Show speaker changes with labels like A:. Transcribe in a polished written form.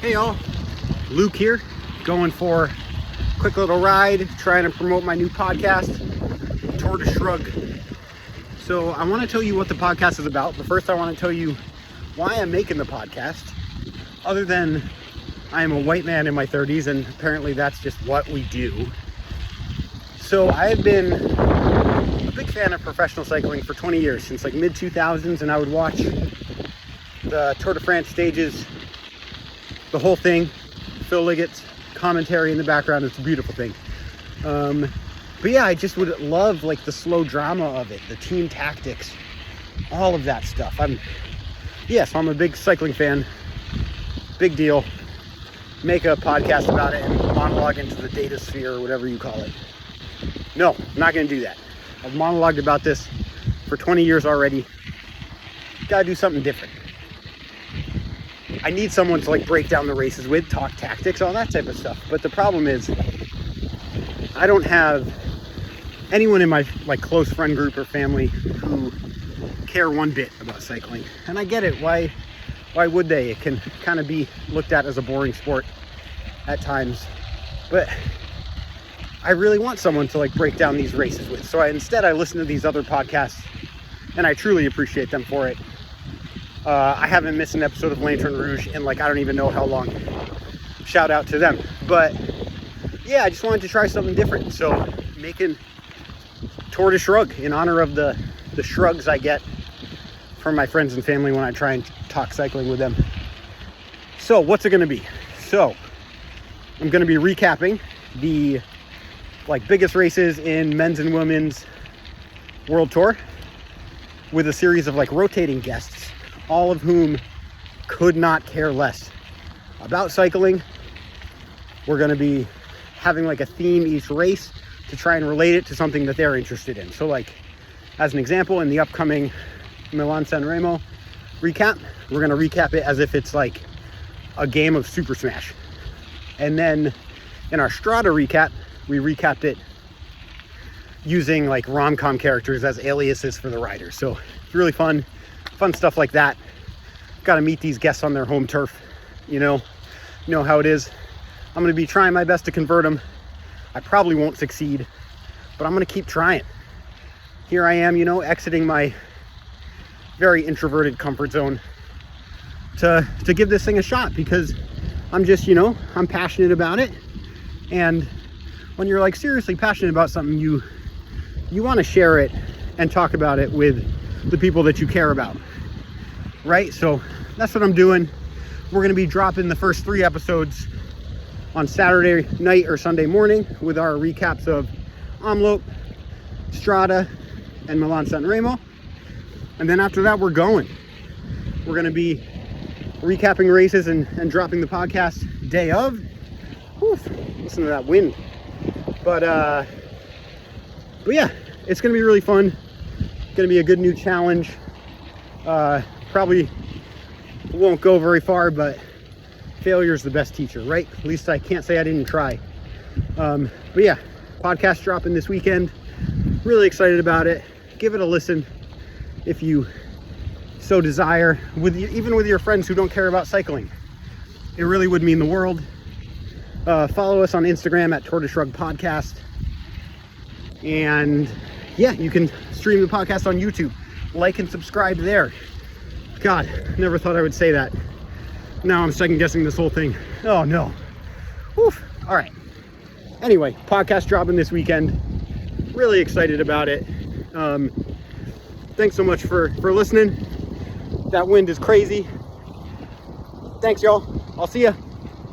A: Hey y'all, Luke here, going for a quick little ride, trying to promote my new podcast, Shrug. So I want to tell you what the podcast is about, but first I want to tell you why I'm making the podcast, other than I am a white man in my 30s, and apparently that's just what we do. So I have been a big fan of professional cycling for 20 years, since like mid-2000s, and I would watch the Tour de France stages, the whole thing. Phil Liggett's commentary in the background. It's a beautiful thing. But yeah, I just would love like the slow drama of it, the team tactics, all of that stuff. I'm a big cycling fan. Big deal. Make a podcast about it and monologue into the data sphere or whatever you call it. No, I'm not going to do that. I've monologued about this for 20 years already. Gotta do something different. I need someone to like break down the races with, talk tactics, all that type of stuff. But the problem is I don't have anyone in my like close friend group or family who care one bit about cycling. And I get it. Why would they? It can kind of be looked at as a boring sport at times. But I really want someone to like break down these races with. So instead I listen to these other podcasts, and I truly appreciate them for it. I haven't missed an episode of Lantern Rouge in like, I don't even know how long. Shout out to them. But yeah, I just wanted to try something different. So making Tour de Shrug in honor of the shrugs I get from my friends and family when I try and talk cycling with them. So what's it going to be? So I'm going to be recapping the like biggest races in men's and women's world tour with a series of like rotating guests, all of whom could not care less about cycling. We're going to be having like a theme each race to try and relate it to something that they're interested in. So like, as an example, in the upcoming Milan-San Remo recap, we're going to recap it as if it's like a game of Super Smash. And then in our Strada recap, we recapped it using like rom-com characters as aliases for the riders. So it's really fun stuff like that. Got to meet these guests on their home turf. You know how it is. I'm going to be trying my best to convert them. I probably won't succeed, but I'm going to keep trying. Here I am, exiting my very introverted comfort zone to give this thing a shot, because I'm just, I'm passionate about it. And when you're like seriously passionate about something, you want to share it and talk about it with the people that you care about, right? So that's what I'm doing. We're going to be dropping the first 3 episodes on Saturday night or Sunday morning with our recaps of Omloop, Strada, and Milan-San Remo. And then after that, we're going. We're going to be recapping races and dropping the podcast day of. Whew, listen to that wind. But yeah, it's going to be really fun. Going to be a good new challenge. Probably won't go very far, but failure's the best teacher, right? At least I can't say I didn't try. But yeah, podcast dropping this weekend. Really excited about it. Give it a listen if you so desire, even with your friends who don't care about cycling. It really would mean the world. Follow us on Instagram at Tour de Shrug Podcast. And yeah, you can stream the podcast on YouTube. Like and subscribe there. God, never thought I would say that. Now I'm second guessing this whole thing. Oh no. Whew. All right. Anyway, podcast dropping this weekend. Really excited about it. Thanks so much for listening. That wind is crazy. Thanks, y'all. I'll see ya.